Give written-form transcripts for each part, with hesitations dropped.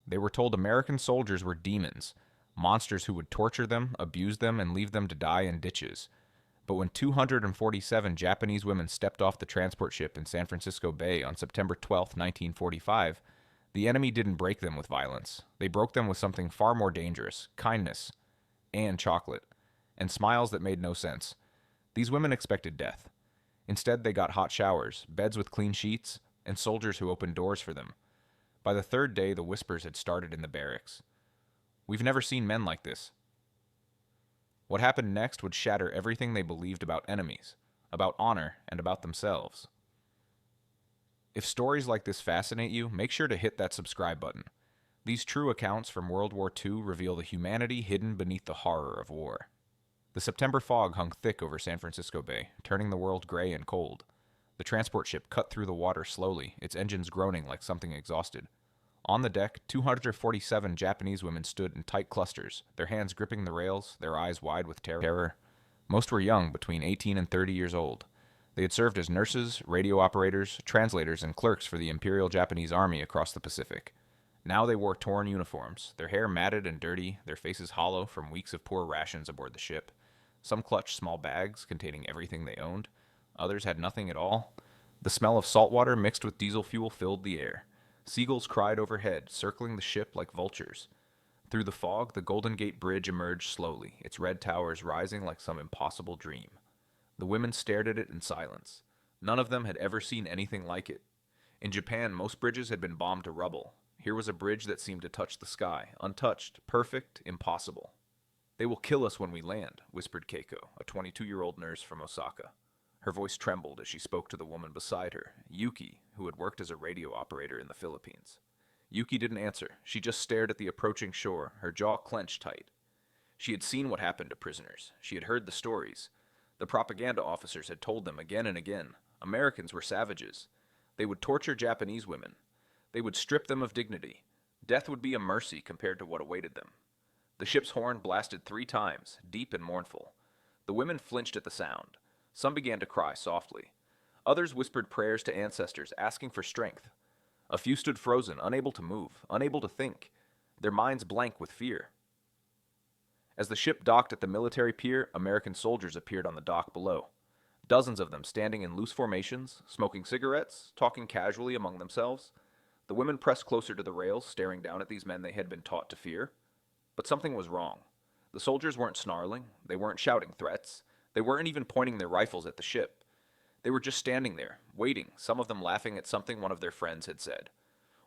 They were told American soldiers were demons, monsters who would torture them, abuse them, and leave them to die in ditches. But when 247 Japanese women stepped off the transport ship in San Francisco Bay on September 12, 1945, the enemy didn't break them with violence. They broke them with something far more dangerous: kindness, and chocolate, and smiles that made no sense. These women expected death. Instead, they got hot showers, beds with clean sheets, and soldiers who opened doors for them. By the third day, the whispers had started in the barracks. "We've never seen men like this." What happened next would shatter everything they believed about enemies, about honor, and about themselves. If stories like this fascinate you, make sure to hit that subscribe button. These true accounts from World War II reveal the humanity hidden beneath the horror of war. The September fog hung thick over San Francisco Bay, turning the world gray and cold. The transport ship cut through the water slowly, its engines groaning like something exhausted. On the deck, 247 Japanese women stood in tight clusters, their hands gripping the rails, their eyes wide with terror. Most were young, between 18 and 30 years old. They had served as nurses, radio operators, translators, and clerks for the Imperial Japanese Army across the Pacific. Now they wore torn uniforms, their hair matted and dirty, their faces hollow from weeks of poor rations aboard the ship. Some clutched small bags containing everything they owned. Others had nothing at all. The smell of salt water mixed with diesel fuel filled the air. Seagulls cried overhead, circling the ship like vultures. Through the fog, the Golden Gate Bridge emerged slowly, its red towers rising like some impossible dream. The women stared at it in silence. None of them had ever seen anything like it. In Japan, most bridges had been bombed to rubble. Here was a bridge that seemed to touch the sky, untouched, perfect, impossible. "They will kill us when we land," whispered Keiko, a 22-year-old nurse from Osaka. Her voice trembled as she spoke to the woman beside her, Yuki, who had worked as a radio operator in the Philippines. Yuki didn't answer. She just stared at the approaching shore, her jaw clenched tight. She had seen what happened to prisoners. She had heard the stories. The propaganda officers had told them again and again. Americans were savages. They would torture Japanese women. They would strip them of dignity. Death would be a mercy compared to what awaited them. The ship's horn blasted 3 times, deep and mournful. The women flinched at the sound. Some began to cry softly. Others whispered prayers to ancestors, asking for strength. A few stood frozen, unable to move, unable to think, their minds blank with fear. As the ship docked at the military pier, American soldiers appeared on the dock below. Dozens of them standing in loose formations, smoking cigarettes, talking casually among themselves. The women pressed closer to the rails, staring down at these men they had been taught to fear. But something was wrong. The soldiers weren't snarling, they weren't shouting threats, they weren't even pointing their rifles at the ship. They were just standing there, waiting, some of them laughing at something one of their friends had said.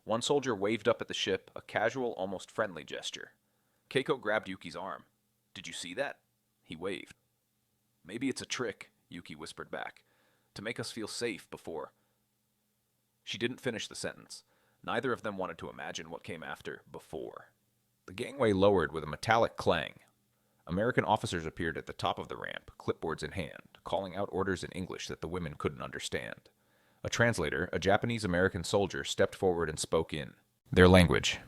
One soldier waved up at the ship, a casual, almost friendly gesture. Keiko grabbed Yuki's arm. "Did you see that?" He waved. "Maybe it's a trick," Yuki whispered back, "to make us feel safe before." She didn't finish the sentence. Neither of them wanted to imagine what came after before. The gangway lowered with a metallic clang. American officers appeared at the top of the ramp, clipboards in hand, calling out orders in English that the women couldn't understand. A translator, a Japanese-American soldier, stepped forward and spoke in their language.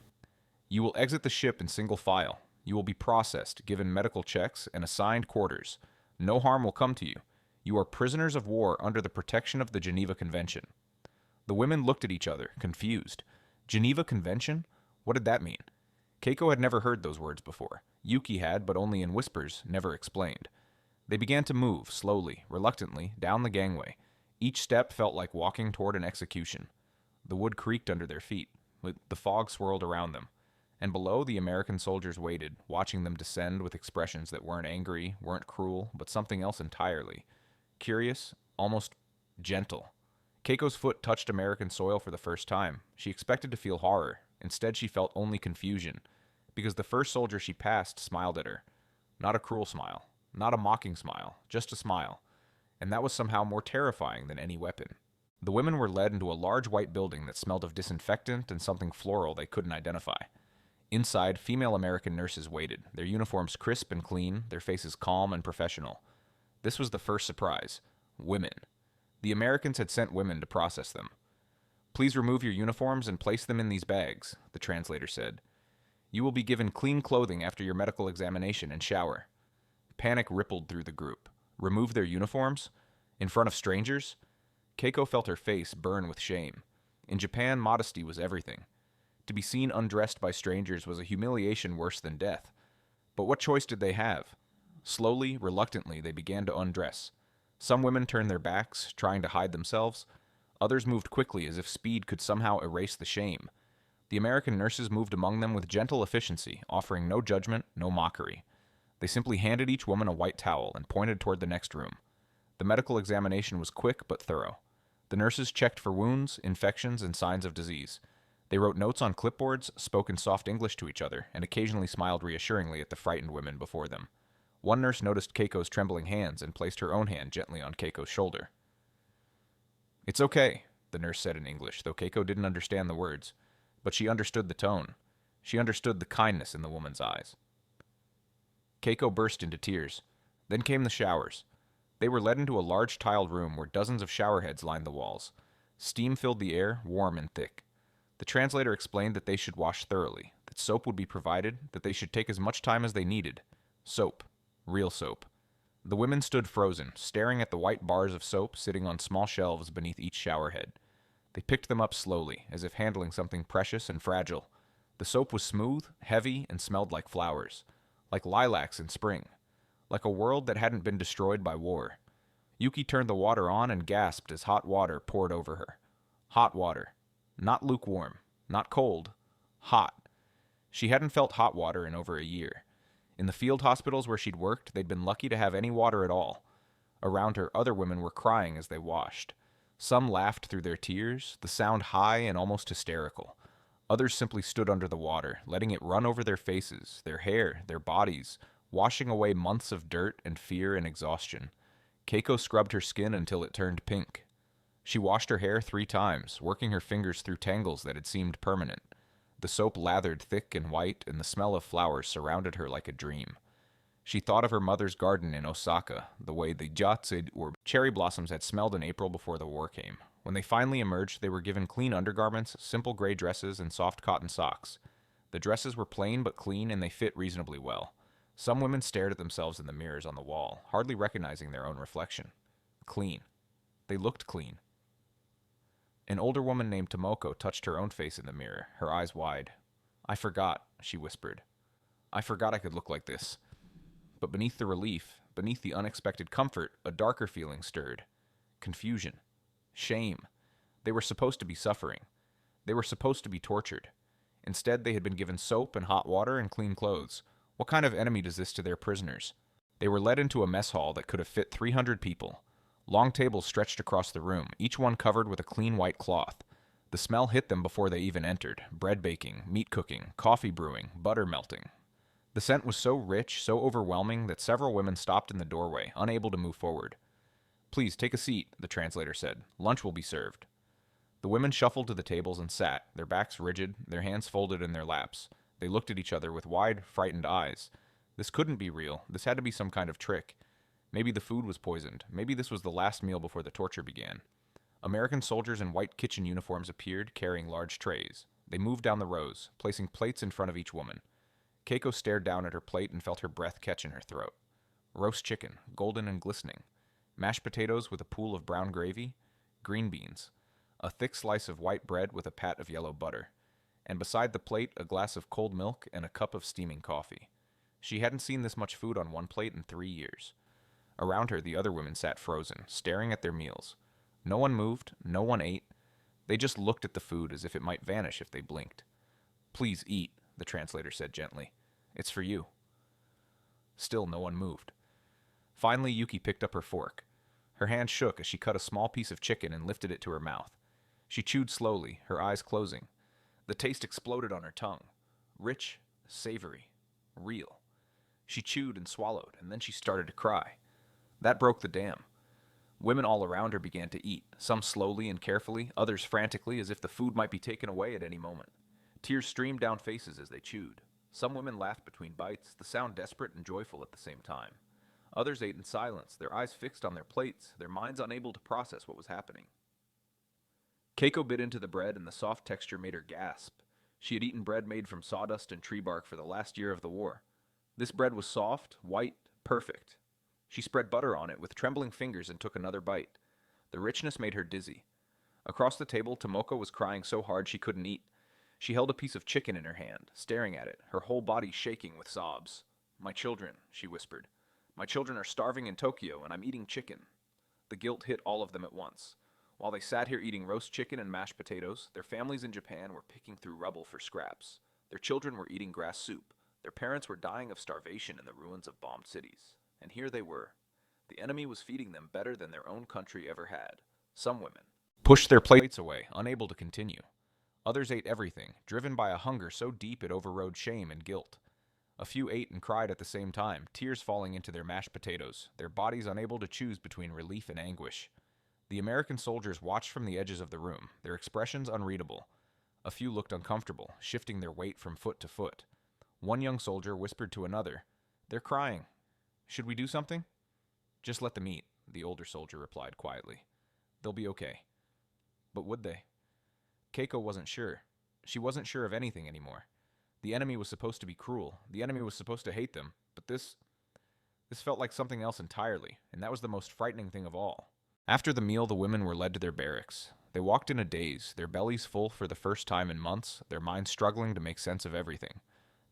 "You will exit the ship in single file. You will be processed, given medical checks, and assigned quarters. No harm will come to you. You are prisoners of war under the protection of the Geneva Convention." The women looked at each other, confused. Geneva Convention? What did that mean? Keiko had never heard those words before. Yuki had, but only in whispers, never explained. They began to move, slowly, reluctantly, down the gangway. Each step felt like walking toward an execution. The wood creaked under their feet. The fog swirled around them. And below, the American soldiers waited, watching them descend with expressions that weren't angry, weren't cruel, but something else entirely. Curious, almost gentle. Keiko's foot touched American soil for the first time. She expected to feel horror. Instead, she felt only confusion. Because the first soldier she passed smiled at her. Not a cruel smile. Not a mocking smile. Just a smile. And that was somehow more terrifying than any weapon. The women were led into a large white building that smelled of disinfectant and something floral they couldn't identify. Inside, female American nurses waited, their uniforms crisp and clean, their faces calm and professional. This was the first surprise. Women. The Americans had sent women to process them. "Please remove your uniforms and place them in these bags," the translator said. "You will be given clean clothing after your medical examination and shower." Panic rippled through the group. Remove their uniforms? In front of strangers? Keiko felt her face burn with shame. In Japan, modesty was everything. To be seen undressed by strangers was a humiliation worse than death. But what choice did they have? Slowly, reluctantly, they began to undress. Some women turned their backs, trying to hide themselves. Others moved quickly as if speed could somehow erase the shame. The American nurses moved among them with gentle efficiency, offering no judgment, no mockery. They simply handed each woman a white towel and pointed toward the next room. The medical examination was quick but thorough. The nurses checked for wounds, infections, and signs of disease. They wrote notes on clipboards, spoke in soft English to each other, and occasionally smiled reassuringly at the frightened women before them. One nurse noticed Keiko's trembling hands and placed her own hand gently on Keiko's shoulder. "It's okay," the nurse said in English, though Keiko didn't understand the words. But she understood the tone. She understood the kindness in the woman's eyes. Keiko burst into tears. Then came the showers. They were led into a large tiled room where dozens of shower heads lined the walls. Steam filled the air, warm and thick. The translator explained that they should wash thoroughly, that soap would be provided, that they should take as much time as they needed. Soap. Real soap. The women stood frozen, staring at the white bars of soap sitting on small shelves beneath each shower head. They picked them up slowly, as if handling something precious and fragile. The soap was smooth, heavy, and smelled like flowers. Like lilacs in spring. Like a world that hadn't been destroyed by war. Yuki turned the water on and gasped as hot water poured over her. Hot water. Not lukewarm. Not cold. Hot. She hadn't felt hot water in over a year. In the field hospitals where she'd worked, they'd been lucky to have any water at all. Around her, other women were crying as they washed. Some laughed through their tears, the sound high and almost hysterical. Others simply stood under the water, letting it run over their faces, their hair, their bodies, washing away months of dirt and fear and exhaustion. Keiko scrubbed her skin until it turned pink. She washed her hair 3 times, working her fingers through tangles that had seemed permanent. The soap lathered thick and white, and the smell of flowers surrounded her like a dream. She thought of her mother's garden in Osaka, the way the jatsid, or cherry blossoms, had smelled in April before the war came. When they finally emerged, they were given clean undergarments, simple gray dresses, and soft cotton socks. The dresses were plain but clean, and they fit reasonably well. Some women stared at themselves in the mirrors on the wall, hardly recognizing their own reflection. Clean. They looked clean. An older woman named Tomoko touched her own face in the mirror, her eyes wide. "I forgot," she whispered. "I forgot I could look like this." But beneath the relief, beneath the unexpected comfort, a darker feeling stirred. Confusion. Shame. They were supposed to be suffering. They were supposed to be tortured. Instead, they had been given soap and hot water and clean clothes. What kind of enemy does this to their prisoners? They were led into a mess hall that could have fit 300 people. Long tables stretched across the room, each one covered with a clean white cloth. The smell hit them before they even entered. Bread baking, meat cooking, coffee brewing, butter melting. The scent was so rich, so overwhelming, that several women stopped in the doorway, unable to move forward. "Please, take a seat," the translator said. "Lunch will be served." The women shuffled to the tables and sat, their backs rigid, their hands folded in their laps. They looked at each other with wide, frightened eyes. This couldn't be real. This had to be some kind of trick. Maybe the food was poisoned. Maybe this was the last meal before the torture began. American soldiers in white kitchen uniforms appeared, carrying large trays. They moved down the rows, placing plates in front of each woman. Keiko stared down at her plate and felt her breath catch in her throat. Roast chicken, golden and glistening. Mashed potatoes with a pool of brown gravy. Green beans. A thick slice of white bread with a pat of yellow butter. And beside the plate, a glass of cold milk and a cup of steaming coffee. She hadn't seen this much food on one plate in 3 years. Around her, the other women sat frozen, staring at their meals. No one moved, no one ate. They just looked at the food as if it might vanish if they blinked. "Please eat," the translator said gently. "It's for you." Still no one moved. Finally, Yuki picked up her fork. Her hand shook as she cut a small piece of chicken and lifted it to her mouth. She chewed slowly, her eyes closing. The taste exploded on her tongue. Rich, savory, real. She chewed and swallowed, and then she started to cry. That broke the dam. Women all around her began to eat, some slowly and carefully, others frantically, as if the food might be taken away at any moment. Tears streamed down faces as they chewed. Some women laughed between bites, the sound desperate and joyful at the same time. Others ate in silence, their eyes fixed on their plates, their minds unable to process what was happening. Keiko bit into the bread, and the soft texture made her gasp. She had eaten bread made from sawdust and tree bark for the last year of the war. This bread was soft, white, perfect. She spread butter on it with trembling fingers and took another bite. The richness made her dizzy. Across the table, Tomoko was crying so hard she couldn't eat. She held a piece of chicken in her hand, staring at it, her whole body shaking with sobs. "My children," she whispered. "My children are starving in Tokyo, and I'm eating chicken." The guilt hit all of them at once. While they sat here eating roast chicken and mashed potatoes, their families in Japan were picking through rubble for scraps. Their children were eating grass soup. Their parents were dying of starvation in the ruins of bombed cities. And here they were. The enemy was feeding them better than their own country ever had. Some women pushed their plates away, unable to continue. Others ate everything, driven by a hunger so deep it overrode shame and guilt. A few ate and cried at the same time, tears falling into their mashed potatoes, their bodies unable to choose between relief and anguish. The American soldiers watched from the edges of the room, their expressions unreadable. A few looked uncomfortable, shifting their weight from foot to foot. One young soldier whispered to another, "They're crying. Should we do something?" "Just let them eat," the older soldier replied quietly. "They'll be okay." But would they? Keiko wasn't sure. She wasn't sure of anything anymore. The enemy was supposed to be cruel. The enemy was supposed to hate them. But this felt like something else entirely, and that was the most frightening thing of all. After the meal, the women were led to their barracks. They walked in a daze, their bellies full for the first time in months, their minds struggling to make sense of everything.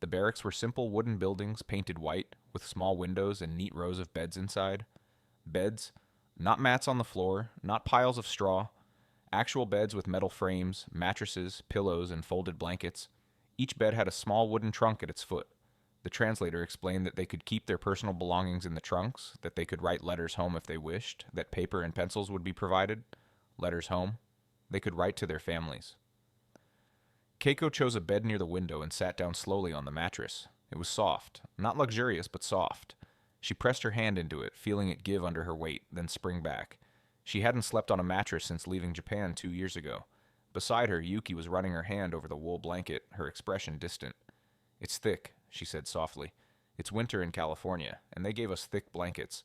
The barracks were simple wooden buildings painted white, with small windows and neat rows of beds inside. Beds, not mats on the floor, not piles of straw, actual beds with metal frames, mattresses, pillows, and folded blankets. Each bed had a small wooden trunk at its foot. The translator explained that they could keep their personal belongings in the trunks, that they could write letters home if they wished, that paper and pencils would be provided. Letters home. They could write to their families. Keiko chose a bed near the window and sat down slowly on the mattress. It was soft, not luxurious, but soft. She pressed her hand into it, feeling it give under her weight, then spring back. She hadn't slept on a mattress since leaving Japan 2 years ago. Beside her, Yuki was running her hand over the wool blanket, her expression distant. "It's thick," she said softly. "It's winter in California, and they gave us thick blankets."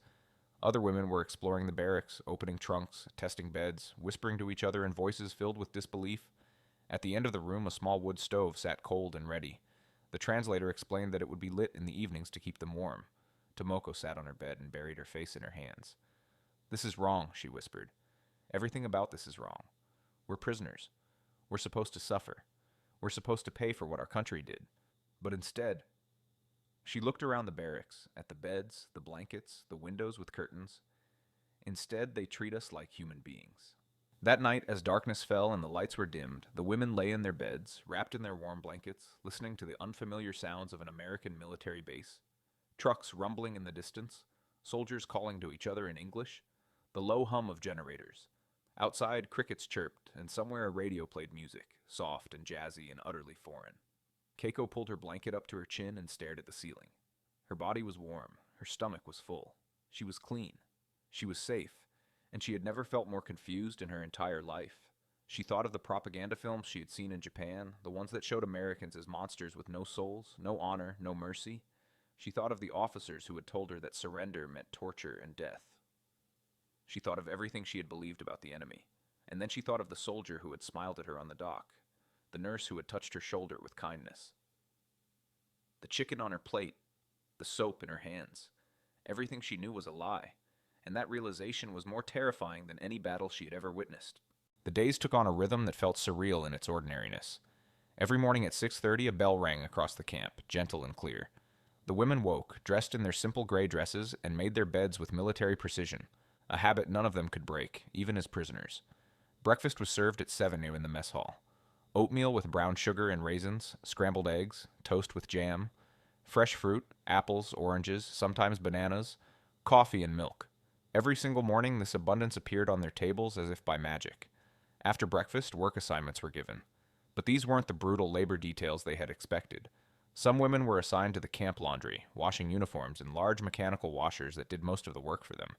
Other women were exploring the barracks, opening trunks, testing beds, whispering to each other in voices filled with disbelief. At the end of the room, a small wood stove sat cold and ready. The translator explained that it would be lit in the evenings to keep them warm. Tomoko sat on her bed and buried her face in her hands. "This is wrong," she whispered. "Everything about this is wrong. We're prisoners. We're supposed to suffer. We're supposed to pay for what our country did. But instead..." She looked around the barracks, at the beds, the blankets, the windows with curtains. "Instead, they treat us like human beings." That night, as darkness fell and the lights were dimmed, the women lay in their beds, wrapped in their warm blankets, listening to the unfamiliar sounds of an American military base. Trucks rumbling in the distance, soldiers calling to each other in English, the low hum of generators. Outside, crickets chirped, and somewhere a radio played music, soft and jazzy and utterly foreign. Keiko pulled her blanket up to her chin and stared at the ceiling. Her body was warm, her stomach was full. She was clean. She was safe, and she had never felt more confused in her entire life. She thought of the propaganda films she had seen in Japan, the ones that showed Americans as monsters with no souls, no honor, no mercy. She thought of the officers who had told her that surrender meant torture and death. She thought of everything she had believed about the enemy. And then she thought of the soldier who had smiled at her on the dock, the nurse who had touched her shoulder with kindness. The chicken on her plate, the soap in her hands. Everything she knew was a lie, and that realization was more terrifying than any battle she had ever witnessed. The days took on a rhythm that felt surreal in its ordinariness. Every morning at 6:30, a bell rang across the camp, gentle and clear. The women woke, dressed in their simple gray dresses, and made their beds with military precision, a habit none of them could break, even as prisoners. Breakfast was served at 7 in the mess hall. Oatmeal with brown sugar and raisins, scrambled eggs, toast with jam, fresh fruit, apples, oranges, sometimes bananas, coffee and milk. Every single morning this abundance appeared on their tables as if by magic. After breakfast, work assignments were given. But these weren't the brutal labor details they had expected. Some women were assigned to the camp laundry, washing uniforms in large mechanical washers that did most of the work for them.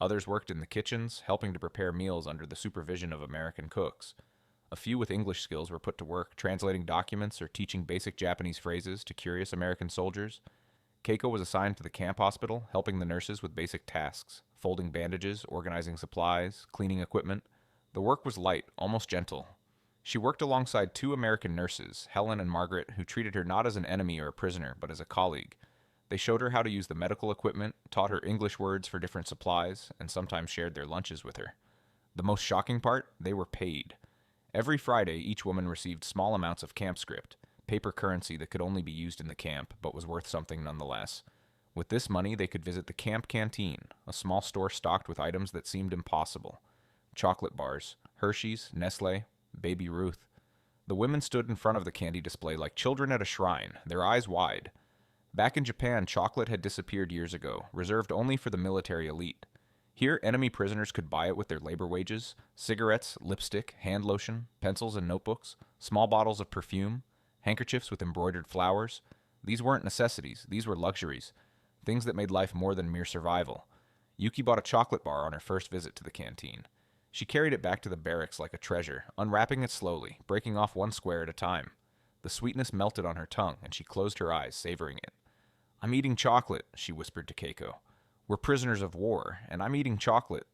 Others worked in the kitchens, helping to prepare meals under the supervision of American cooks. A few with English skills were put to work, translating documents or teaching basic Japanese phrases to curious American soldiers. Keiko was assigned to the camp hospital, helping the nurses with basic tasks, folding bandages, organizing supplies, cleaning equipment. The work was light, almost gentle. She worked alongside 2 American nurses, Helen and Margaret, who treated her not as an enemy or a prisoner, but as a colleague. They showed her how to use the medical equipment, taught her English words for different supplies, and sometimes shared their lunches with her. The most shocking part, they were paid. Every Friday, each woman received small amounts of camp script, paper currency that could only be used in the camp, but was worth something nonetheless. With this money, they could visit the camp canteen, a small store stocked with items that seemed impossible. Chocolate bars, Hershey's, Nestle, Baby Ruth. The women stood in front of the candy display like children at a shrine, their eyes wide. Back in Japan, chocolate had disappeared years ago, reserved only for the military elite. Here, enemy prisoners could buy it with their labor wages: cigarettes, lipstick, hand lotion, pencils and notebooks, small bottles of perfume, handkerchiefs with embroidered flowers. These weren't necessities, these were luxuries, things that made life more than mere survival. Yuki bought a chocolate bar on her first visit to the canteen. She carried it back to the barracks like a treasure, unwrapping it slowly, breaking off one square at a time. The sweetness melted on her tongue, and she closed her eyes, savoring it. "I'm eating chocolate," she whispered to Keiko. "We're prisoners of war, and I'm eating chocolate."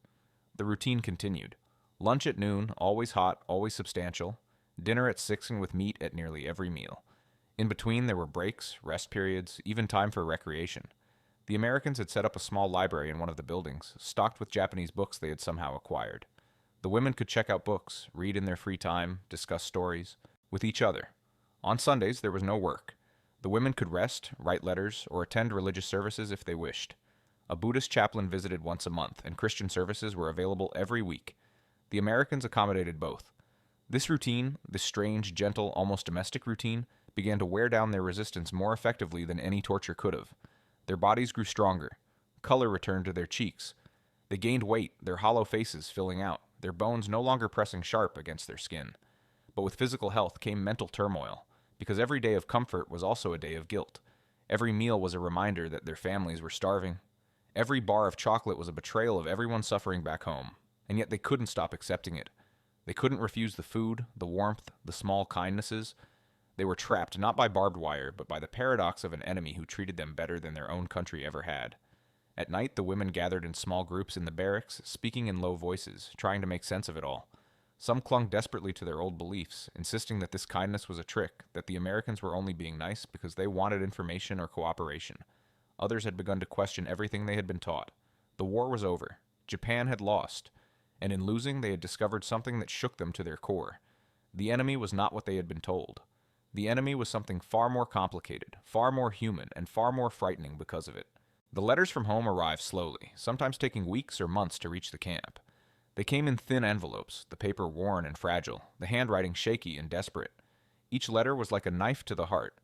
The routine continued. Lunch at noon, always hot, always substantial. Dinner at 6 and with meat at nearly every meal. In between, there were breaks, rest periods, even time for recreation. The Americans had set up a small library in one of the buildings, stocked with Japanese books they had somehow acquired. The women could check out books, read in their free time, discuss stories, with each other. On Sundays, there was no work. The women could rest, write letters, or attend religious services if they wished. A Buddhist chaplain visited once a month, and Christian services were available every week. The Americans accommodated both. This routine, this strange, gentle, almost domestic routine, began to wear down their resistance more effectively than any torture could have. Their bodies grew stronger. Color returned to their cheeks. They gained weight, their hollow faces filling out, their bones no longer pressing sharp against their skin. But with physical health came mental turmoil, because every day of comfort was also a day of guilt. Every meal was a reminder that their families were starving. Every bar of chocolate was a betrayal of everyone suffering back home, and yet they couldn't stop accepting it. They couldn't refuse the food, the warmth, the small kindnesses. They were trapped not by barbed wire, but by the paradox of an enemy who treated them better than their own country ever had. At night, the women gathered in small groups in the barracks, speaking in low voices, trying to make sense of it all. Some clung desperately to their old beliefs, insisting that this kindness was a trick, that the Americans were only being nice because they wanted information or cooperation. Others had begun to question everything they had been taught. The war was over. Japan had lost. And in losing, they had discovered something that shook them to their core. The enemy was not what they had been told. The enemy was something far more complicated, far more human, and far more frightening because of it. The letters from home arrived slowly, sometimes taking weeks or months to reach the camp. They came in thin envelopes, the paper worn and fragile, the handwriting shaky and desperate. Each letter was like a knife to the heart.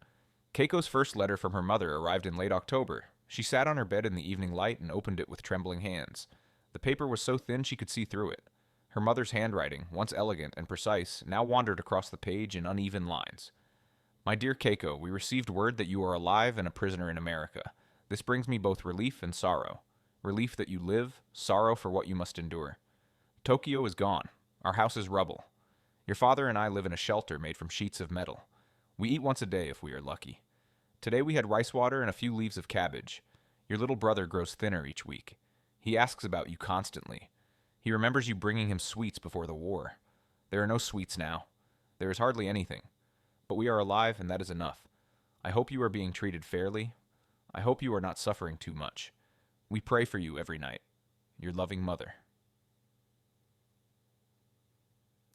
Keiko's first letter from her mother arrived in late October. She sat on her bed in the evening light and opened it with trembling hands. The paper was so thin she could see through it. Her mother's handwriting, once elegant and precise, now wandered across the page in uneven lines. "My dear Keiko, we received word that you are alive and a prisoner in America. This brings me both relief and sorrow. Relief that you live, sorrow for what you must endure. Tokyo is gone. Our house is rubble. Your father and I live in a shelter made from sheets of metal. We eat once a day if we are lucky. Today we had rice water and a few leaves of cabbage. Your little brother grows thinner each week. He asks about you constantly. He remembers you bringing him sweets before the war. There are no sweets now. There is hardly anything. But we are alive, and that is enough. I hope you are being treated fairly. I hope you are not suffering too much. We pray for you every night. Your loving mother."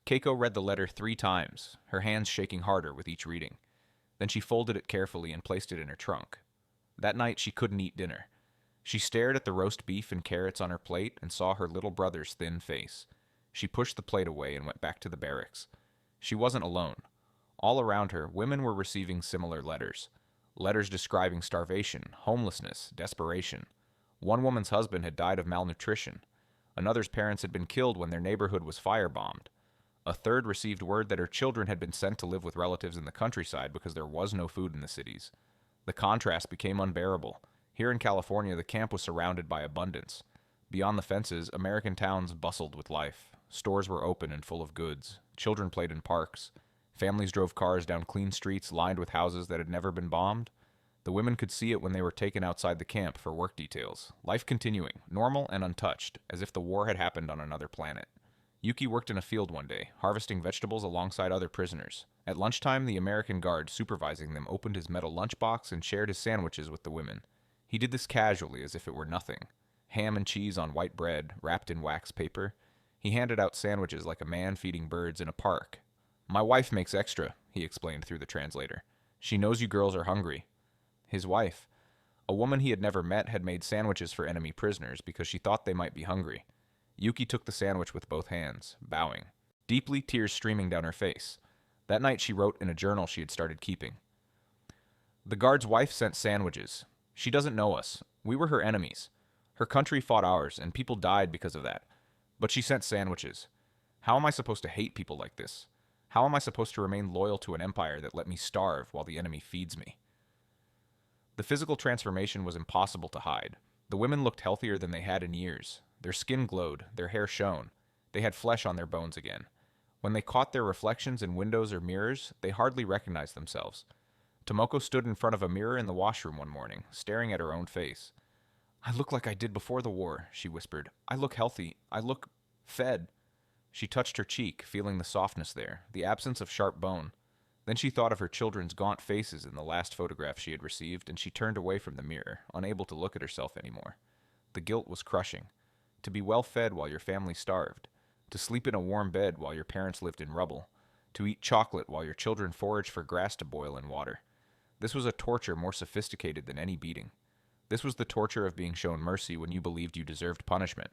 Keiko read the letter 3 times, her hands shaking harder with each reading. Then she folded it carefully and placed it in her trunk. That night she couldn't eat dinner. She stared at the roast beef and carrots on her plate and saw her little brother's thin face. She pushed the plate away and went back to the barracks. She wasn't alone. All around her, women were receiving similar letters. Letters describing starvation, homelessness, desperation. One woman's husband had died of malnutrition. Another's parents had been killed when their neighborhood was firebombed. A third received word that her children had been sent to live with relatives in the countryside because there was no food in the cities. The contrast became unbearable. Here in California, the camp was surrounded by abundance. Beyond the fences, American towns bustled with life. Stores were open and full of goods. Children played in parks. Families drove cars down clean streets lined with houses that had never been bombed. The women could see it when they were taken outside the camp for work details. Life continuing, normal and untouched, as if the war had happened on another planet. Yuki worked in a field one day, harvesting vegetables alongside other prisoners. At lunchtime, the American guard supervising them opened his metal lunchbox and shared his sandwiches with the women. He did this casually, as if it were nothing. Ham and cheese on white bread, wrapped in wax paper. He handed out sandwiches like a man feeding birds in a park. My wife makes extra, he explained through the translator. She knows you girls are hungry. His wife, a woman he had never met, had made sandwiches for enemy prisoners because she thought they might be hungry. Yuki took the sandwich with both hands, bowing, deeply, tears streaming down her face. That night she wrote in a journal she had started keeping. The guard's wife sent sandwiches. She doesn't know us. We were her enemies. Her country fought ours, and people died because of that. But she sent sandwiches. How am I supposed to hate people like this? How am I supposed to remain loyal to an empire that let me starve while the enemy feeds me? The physical transformation was impossible to hide. The women looked healthier than they had in years. Their skin glowed, their hair shone. They had flesh on their bones again. When they caught their reflections in windows or mirrors, they hardly recognized themselves. Tomoko stood in front of a mirror in the washroom one morning, staring at her own face. I look like I did before the war, she whispered. I look healthy. I look fed. She touched her cheek, feeling the softness there, the absence of sharp bone. Then she thought of her children's gaunt faces in the last photograph she had received, and she turned away from the mirror, unable to look at herself anymore. The guilt was crushing. To be well fed while your family starved. To sleep in a warm bed while your parents lived in rubble. To eat chocolate while your children foraged for grass to boil in water. This was a torture more sophisticated than any beating. This was the torture of being shown mercy when you believed you deserved punishment,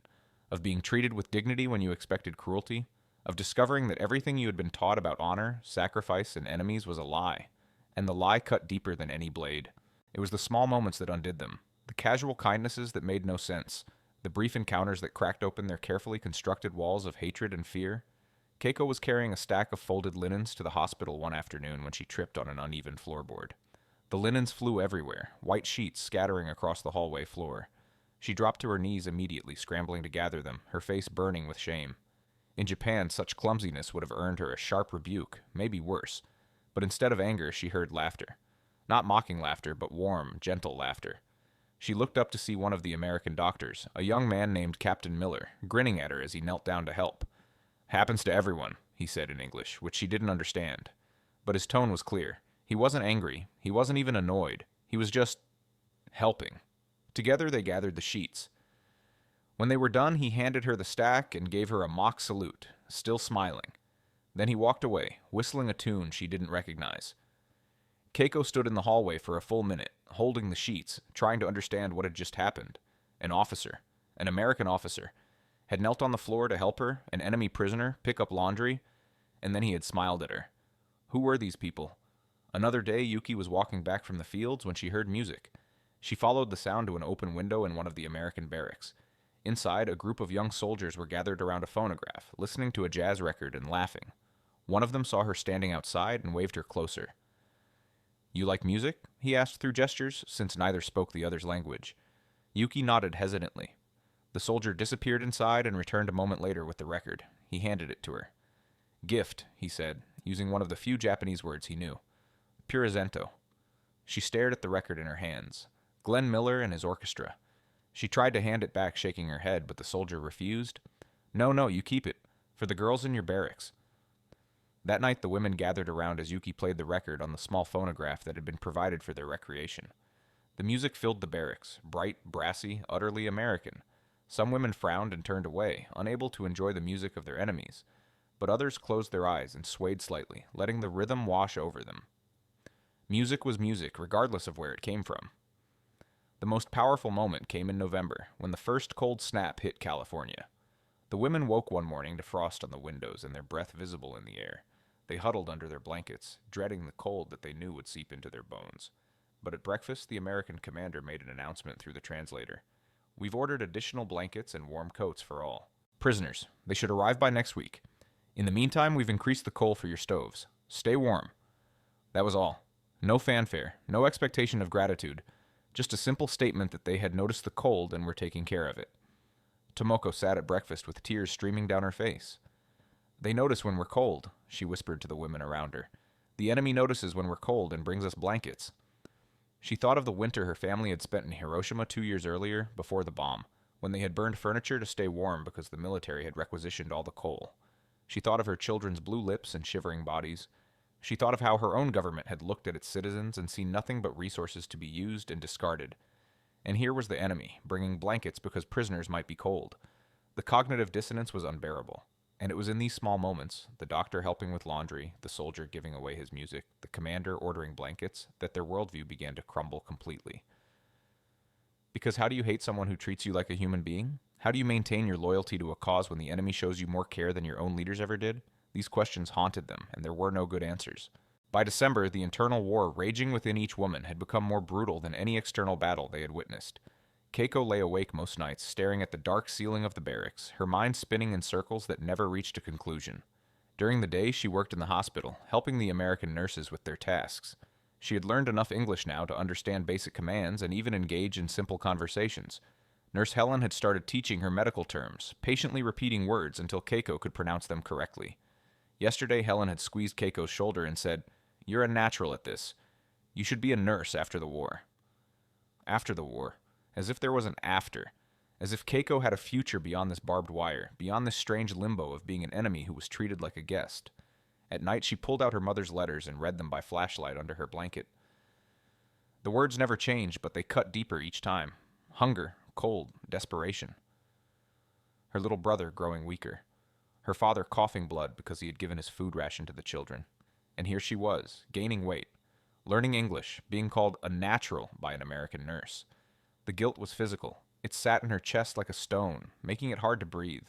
of being treated with dignity when you expected cruelty, of discovering that everything you had been taught about honor, sacrifice, and enemies was a lie, and the lie cut deeper than any blade. It was the small moments that undid them, the casual kindnesses that made no sense, the brief encounters that cracked open their carefully constructed walls of hatred and fear. Keiko was carrying a stack of folded linens to the hospital one afternoon when she tripped on an uneven floorboard. The linens flew everywhere, white sheets scattering across the hallway floor. She dropped to her knees immediately, scrambling to gather them, her face burning with shame. In Japan, such clumsiness would have earned her a sharp rebuke, maybe worse. But instead of anger, she heard laughter. Not mocking laughter, but warm, gentle laughter. She looked up to see one of the American doctors, a young man named Captain Miller, grinning at her as he knelt down to help. Happens to everyone, he said in English, which she didn't understand. But his tone was clear. He wasn't angry. He wasn't even annoyed. He was just helping. Together they gathered the sheets. When they were done, he handed her the stack and gave her a mock salute, still smiling. Then he walked away, whistling a tune she didn't recognize. Keiko stood in the hallway for a full minute, holding the sheets, trying to understand what had just happened. An officer, an American officer, had knelt on the floor to help her, an enemy prisoner, pick up laundry, and then he had smiled at her. Who were these people? Another day, Yuki was walking back from the fields when she heard music. She followed the sound to an open window in one of the American barracks. Inside, a group of young soldiers were gathered around a phonograph, listening to a jazz record and laughing. One of them saw her standing outside and waved her closer. You like music? He asked through gestures, since neither spoke the other's language. Yuki nodded hesitantly. The soldier disappeared inside and returned a moment later with the record. He handed it to her. Gift, he said, using one of the few Japanese words he knew. Purizento. She stared at the record in her hands. Glenn Miller and his orchestra. She tried to hand it back, shaking her head, but the soldier refused. No, you keep it. For the girls in your barracks. That night the women gathered around as Yuki played the record on the small phonograph that had been provided for their recreation. The music filled the barracks, bright, brassy, utterly American. Some women frowned and turned away, unable to enjoy the music of their enemies, but others closed their eyes and swayed slightly, letting the rhythm wash over them. Music was music, regardless of where it came from. The most powerful moment came in November, when the first cold snap hit California. The women woke one morning to frost on the windows and their breath visible in the air. They huddled under their blankets, dreading the cold that they knew would seep into their bones. But at breakfast, the American commander made an announcement through the translator. We've ordered additional blankets and warm coats for all. Prisoners, they should arrive by next week. In the meantime, we've increased the coal for your stoves. Stay warm. That was all. No fanfare, no expectation of gratitude, just a simple statement that they had noticed the cold and were taking care of it. Tomoko sat at breakfast with tears streaming down her face. They notice when we're cold, she whispered to the women around her. The enemy notices when we're cold and brings us blankets. She thought of the winter her family had spent in Hiroshima 2 years earlier, before the bomb, when they had burned furniture to stay warm because the military had requisitioned all the coal. She thought of her children's blue lips and shivering bodies. She thought of how her own government had looked at its citizens and seen nothing but resources to be used and discarded. And here was the enemy, bringing blankets because prisoners might be cold. The cognitive dissonance was unbearable. And it was in these small moments, the doctor helping with laundry, the soldier giving away his music, the commander ordering blankets, that their worldview began to crumble completely. Because how do you hate someone who treats you like a human being? How do you maintain your loyalty to a cause when the enemy shows you more care than your own leaders ever did? These questions haunted them, and there were no good answers. By December, the internal war raging within each woman had become more brutal than any external battle they had witnessed. Keiko lay awake most nights, staring at the dark ceiling of the barracks, her mind spinning in circles that never reached a conclusion. During the day, she worked in the hospital, helping the American nurses with their tasks. She had learned enough English now to understand basic commands and even engage in simple conversations. Nurse Helen had started teaching her medical terms, patiently repeating words until Keiko could pronounce them correctly. Yesterday, Helen had squeezed Keiko's shoulder and said, "You're a natural at this. You should be a nurse after the war." After the war. As if there was an after. As if Keiko had a future beyond this barbed wire, beyond this strange limbo of being an enemy who was treated like a guest. At night, she pulled out her mother's letters and read them by flashlight under her blanket. The words never changed, but they cut deeper each time. Hunger, cold, desperation. Her little brother growing weaker. Her father coughing blood because he had given his food ration to the children. And here she was, gaining weight, learning English, being called a natural by an American nurse. The guilt was physical. It sat in her chest like a stone, making it hard to breathe.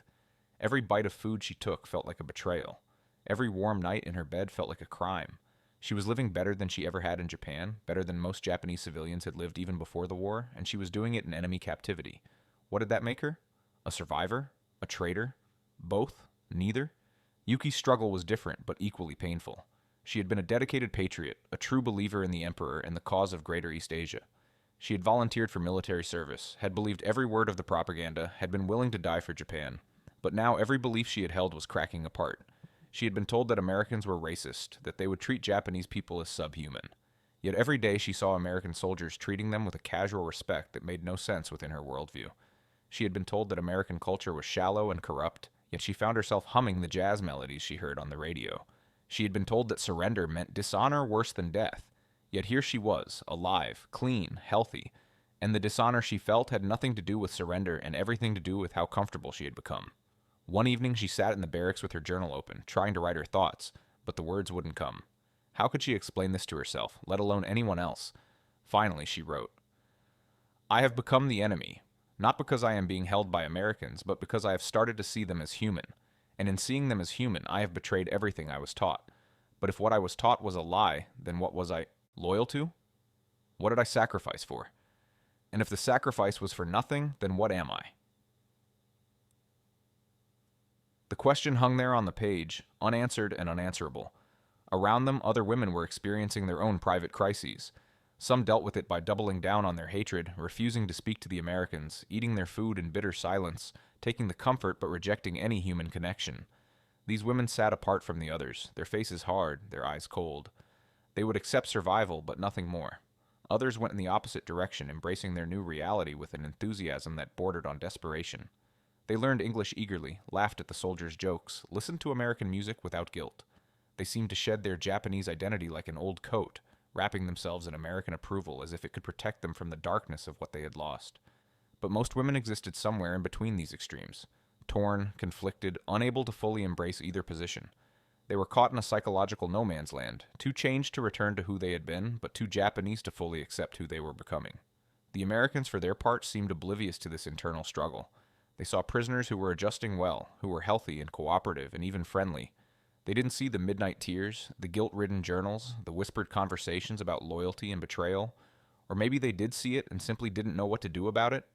Every bite of food she took felt like a betrayal. Every warm night in her bed felt like a crime. She was living better than she ever had in Japan, better than most Japanese civilians had lived even before the war, and she was doing it in enemy captivity. What did that make her? A survivor? A traitor? Both? Neither? Yuki's struggle was different, but equally painful. She had been a dedicated patriot, a true believer in the Emperor and the cause of Greater East Asia. She had volunteered for military service, had believed every word of the propaganda, had been willing to die for Japan. But now every belief she had held was cracking apart. She had been told that Americans were racist, that they would treat Japanese people as subhuman. Yet every day she saw American soldiers treating them with a casual respect that made no sense within her worldview. She had been told that American culture was shallow and corrupt, yet she found herself humming the jazz melodies she heard on the radio. She had been told that surrender meant dishonor worse than death. Yet here she was, alive, clean, healthy, and the dishonor she felt had nothing to do with surrender and everything to do with how comfortable she had become. One evening she sat in the barracks with her journal open, trying to write her thoughts, but the words wouldn't come. How could she explain this to herself, let alone anyone else? Finally, she wrote, "I have become the enemy, not because I am being held by Americans, but because I have started to see them as human. And in seeing them as human, I have betrayed everything I was taught. But if what I was taught was a lie, then what was I loyal to? What did I sacrifice for? And if the sacrifice was for nothing, then what am I?" The question hung there on the page, unanswered and unanswerable. Around them, other women were experiencing their own private crises. Some dealt with it by doubling down on their hatred, refusing to speak to the Americans, eating their food in bitter silence, taking the comfort but rejecting any human connection. These women sat apart from the others, their faces hard, their eyes cold. They would accept survival, but nothing more. Others went in the opposite direction, embracing their new reality with an enthusiasm that bordered on desperation. They learned English eagerly, laughed at the soldiers' jokes, listened to American music without guilt. They seemed to shed their Japanese identity like an old coat, wrapping themselves in American approval as if it could protect them from the darkness of what they had lost. But most women existed somewhere in between these extremes, torn, conflicted, unable to fully embrace either position. They were caught in a psychological no man's land, too changed to return to who they had been, but too Japanese to fully accept who they were becoming. The Americans, for their part, seemed oblivious to this internal struggle. They saw prisoners who were adjusting well, who were healthy and cooperative and even friendly. They didn't see the midnight tears, the guilt-ridden journals, the whispered conversations about loyalty and betrayal. Or maybe they did see it and simply didn't know what to do about it.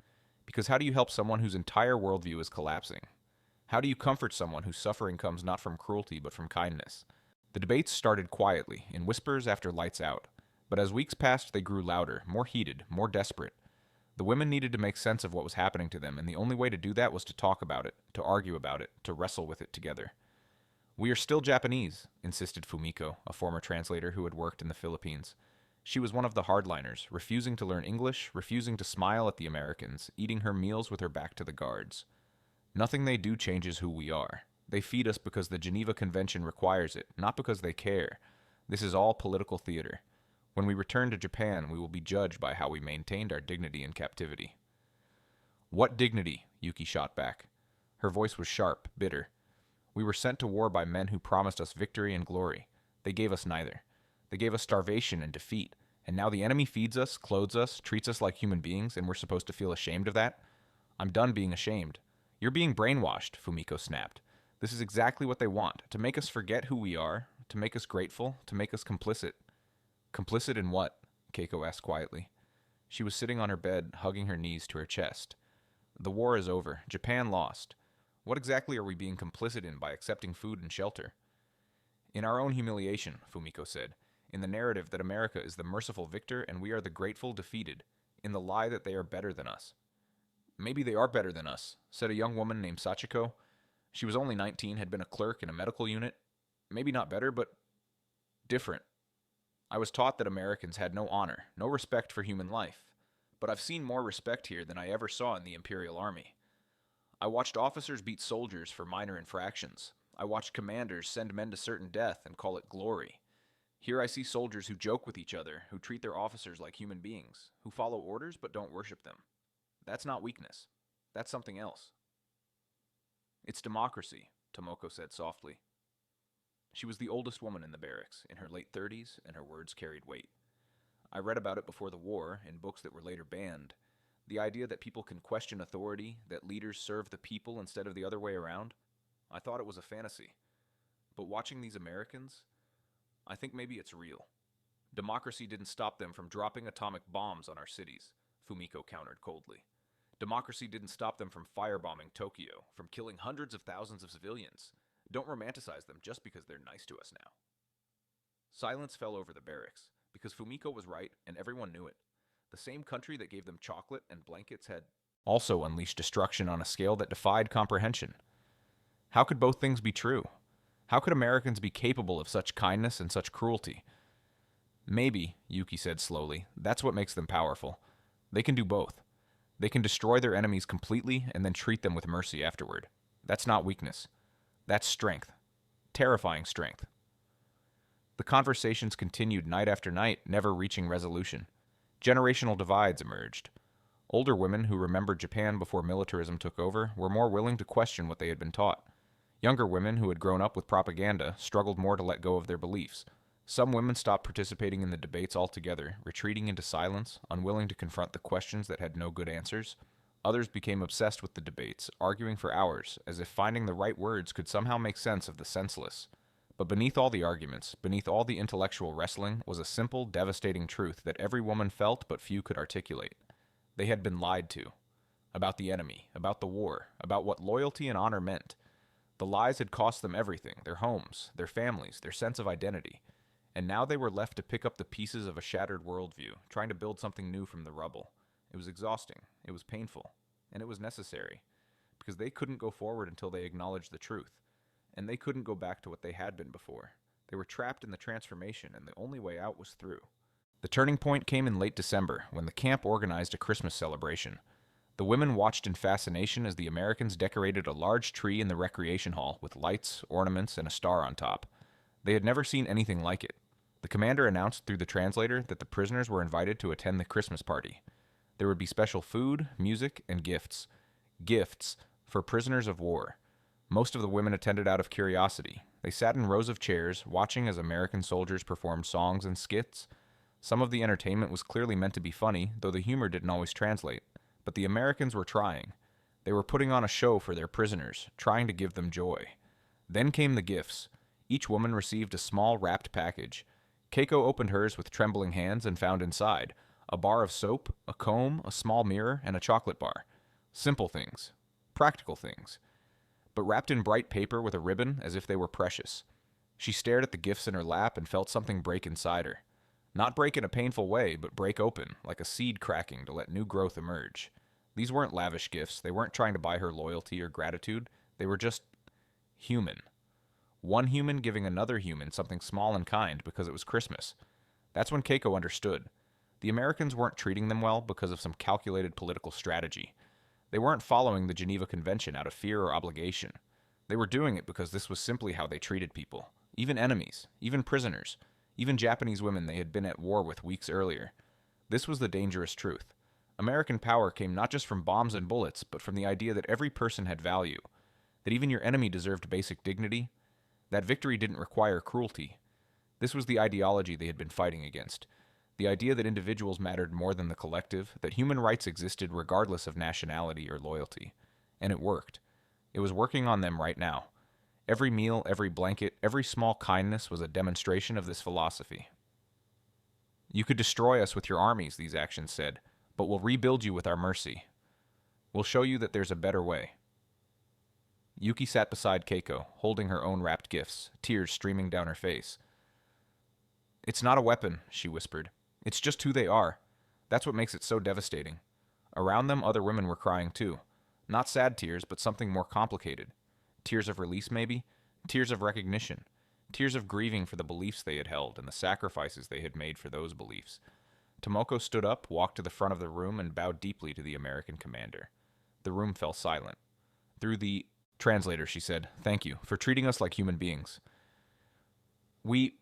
Because how do you help someone whose entire worldview is collapsing? How do you comfort someone whose suffering comes not from cruelty but from kindness? The debates started quietly, in whispers after lights out. But as weeks passed, they grew louder, more heated, more desperate. The women needed to make sense of what was happening to them, and the only way to do that was to talk about it, to argue about it, to wrestle with it together. "We are still Japanese," insisted Fumiko, a former translator who had worked in the Philippines. She was one of the hardliners, refusing to learn English, refusing to smile at the Americans, eating her meals with her back to the guards. "Nothing they do changes who we are. They feed us because the Geneva Convention requires it, not because they care. This is all political theater. When we return to Japan, we will be judged by how we maintained our dignity in captivity." "What dignity?" Yuki shot back. Her voice was sharp, bitter. We were sent to war by men who promised us victory and glory. They gave us neither. They gave us starvation and defeat. And now the enemy feeds us, clothes us, treats us like human beings, and we're supposed to feel ashamed of that? I'm done being ashamed. You're being brainwashed, Fumiko snapped. This is exactly what they want, to make us forget who we are, to make us grateful, to make us complicit. Complicit in what? Keiko asked quietly. She was sitting on her bed, hugging her knees to her chest. The war is over. Japan lost. What exactly are we being complicit in by accepting food and shelter? In our own humiliation, Fumiko said. In the narrative that America is the merciful victor and we are the grateful defeated. In the lie that they are better than us. Maybe they are better than us, said a young woman named Sachiko. She was only 19, had been a clerk in a medical unit. Maybe not better, but different. I was taught that Americans had no honor, no respect for human life. But I've seen more respect here than I ever saw in the Imperial Army. I watched officers beat soldiers for minor infractions. I watched commanders send men to certain death and call it glory. Here I see soldiers who joke with each other, who treat their officers like human beings, who follow orders but don't worship them. That's not weakness. That's something else. It's democracy, Tomoko said softly. She was the oldest woman in the barracks, in her late 30s, and her words carried weight. I read about it before the war, in books that were later banned. The idea that people can question authority, that leaders serve the people instead of the other way around. I thought it was a fantasy. But watching these Americans, I think maybe it's real. Democracy didn't stop them from dropping atomic bombs on our cities, Fumiko countered coldly. Democracy didn't stop them from firebombing Tokyo, from killing hundreds of thousands of civilians. Don't romanticize them just because they're nice to us now. Silence fell over the barracks, because Fumiko was right and everyone knew it. The same country that gave them chocolate and blankets had also unleashed destruction on a scale that defied comprehension. How could both things be true? How could Americans be capable of such kindness and such cruelty? Maybe, Yuki said slowly, that's what makes them powerful. They can do both. They can destroy their enemies completely and then treat them with mercy afterward. That's not weakness. That's strength. Terrifying strength. The conversations continued night after night, never reaching resolution. Generational divides emerged. Older women who remembered Japan before militarism took over were more willing to question what they had been taught. Younger women who had grown up with propaganda struggled more to let go of their beliefs. Some women stopped participating in the debates altogether, retreating into silence, unwilling to confront the questions that had no good answers. Others became obsessed with the debates, arguing for hours, as if finding the right words could somehow make sense of the senseless. But beneath all the arguments, beneath all the intellectual wrestling, was a simple, devastating truth that every woman felt but few could articulate. They had been lied to. About the enemy, about the war, about what loyalty and honor meant. The lies had cost them everything, their homes, their families, their sense of identity. And now they were left to pick up the pieces of a shattered worldview, trying to build something new from the rubble. It was exhausting, it was painful, and it was necessary, because they couldn't go forward until they acknowledged the truth, and they couldn't go back to what they had been before. They were trapped in the transformation, and the only way out was through. The turning point came in late December, when the camp organized a Christmas celebration. The women watched in fascination as the Americans decorated a large tree in the recreation hall with lights, ornaments, and a star on top. They had never seen anything like it. The commander announced through the translator that the prisoners were invited to attend the Christmas party. There would be special food, music, and gifts. Gifts for prisoners of war. Most of the women attended out of curiosity. They sat in rows of chairs, watching as American soldiers performed songs and skits. Some of the entertainment was clearly meant to be funny, though the humor didn't always translate. But the Americans were trying. They were putting on a show for their prisoners, trying to give them joy. Then came the gifts. Each woman received a small wrapped package. Keiko opened hers with trembling hands and found inside a bar of soap, a comb, a small mirror, and a chocolate bar. Simple things. Practical things. But wrapped in bright paper with a ribbon as if they were precious. She stared at the gifts in her lap and felt something break inside her. Not break in a painful way, but break open, like a seed cracking to let new growth emerge. These weren't lavish gifts. They weren't trying to buy her loyalty or gratitude. They were just human. One human giving another human something small and kind because it was Christmas. That's when Keiko understood. The Americans weren't treating them well because of some calculated political strategy. They weren't following the Geneva Convention out of fear or obligation. They were doing it because this was simply how they treated people. Even enemies, even prisoners, even Japanese women they had been at war with weeks earlier. This was the dangerous truth. American power came not just from bombs and bullets, but from the idea that every person had value. that even your enemy deserved basic dignity. That victory didn't require cruelty. This was the ideology they had been fighting against. The idea that individuals mattered more than the collective, that human rights existed regardless of nationality or loyalty. And it worked. It was working on them right now. Every meal, every blanket, every small kindness was a demonstration of this philosophy. You could destroy us with your armies, these actions said, but we'll rebuild you with our mercy. We'll show you that there's a better way. Yuki sat beside Keiko, holding her own wrapped gifts, tears streaming down her face. It's not a weapon, she whispered. It's just who they are. That's what makes it so devastating. Around them, other women were crying too. Not sad tears, but something more complicated. Tears of release, maybe? Tears of recognition. Tears of grieving for the beliefs they had held and the sacrifices they had made for those beliefs. Tomoko stood up, walked to the front of the room, and bowed deeply to the American commander. The room fell silent. Through the translator, she said, "Thank you for treating us like human beings. We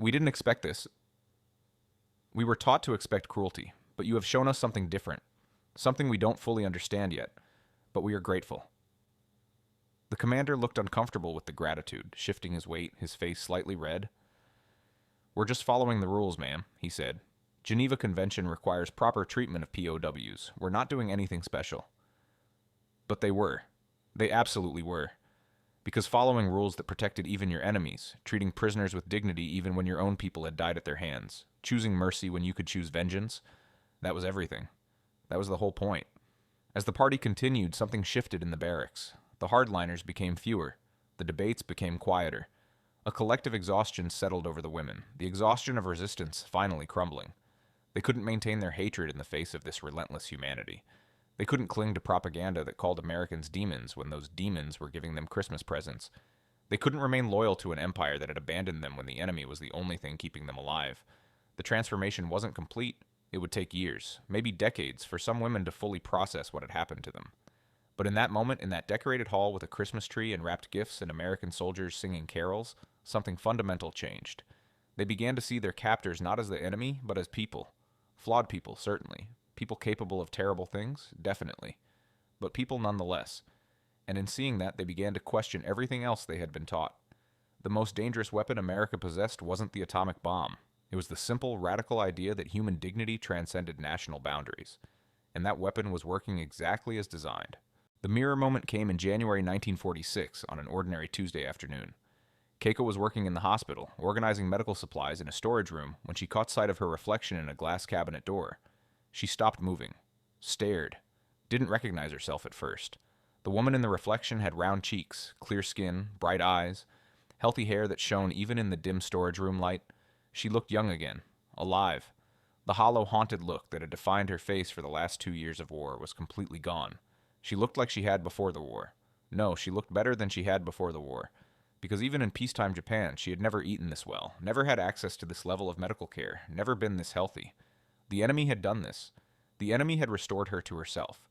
didn't expect this. We were taught to expect cruelty, but you have shown us something different, something we don't fully understand yet, but we are grateful." The commander looked uncomfortable with the gratitude, shifting his weight, his face slightly red. "We're just following the rules, ma'am," he said. "Geneva Convention requires proper treatment of POWs. We're not doing anything special." But they were. They absolutely were. Because following rules that protected even your enemies, treating prisoners with dignity even when your own people had died at their hands, choosing mercy when you could choose vengeance, that was everything. That was the whole point. As the party continued, something shifted in the barracks. The hardliners became fewer. The debates became quieter. A collective exhaustion settled over the women, the exhaustion of resistance finally crumbling. They couldn't maintain their hatred in the face of this relentless humanity. They couldn't cling to propaganda that called Americans demons when those demons were giving them Christmas presents. They couldn't remain loyal to an empire that had abandoned them when the enemy was the only thing keeping them alive. The transformation wasn't complete. It would take years, maybe decades, for some women to fully process what had happened to them. But in that moment, in that decorated hall with a Christmas tree and wrapped gifts and American soldiers singing carols, something fundamental changed. They began to see their captors not as the enemy, but as people. Flawed people, certainly. People capable of terrible things, definitely. But people nonetheless. And in seeing that, they began to question everything else they had been taught. The most dangerous weapon America possessed wasn't the atomic bomb. It was the simple, radical idea that human dignity transcended national boundaries. And that weapon was working exactly as designed. The mirror moment came in January 1946 on an ordinary Tuesday afternoon. Keiko was working in the hospital, organizing medical supplies in a storage room, when she caught sight of her reflection in a glass cabinet door. She stopped moving, stared, didn't recognize herself at first. The woman in the reflection had round cheeks, clear skin, bright eyes, healthy hair that shone even in the dim storage room light. She looked young again, alive. The hollow, haunted look that had defined her face for the last 2 years of war was completely gone. She looked like she had before the war. No, she looked better than she had before the war. Because even in peacetime Japan, she had never eaten this well, never had access to this level of medical care, never been this healthy. The enemy had done this. The enemy had restored her to herself.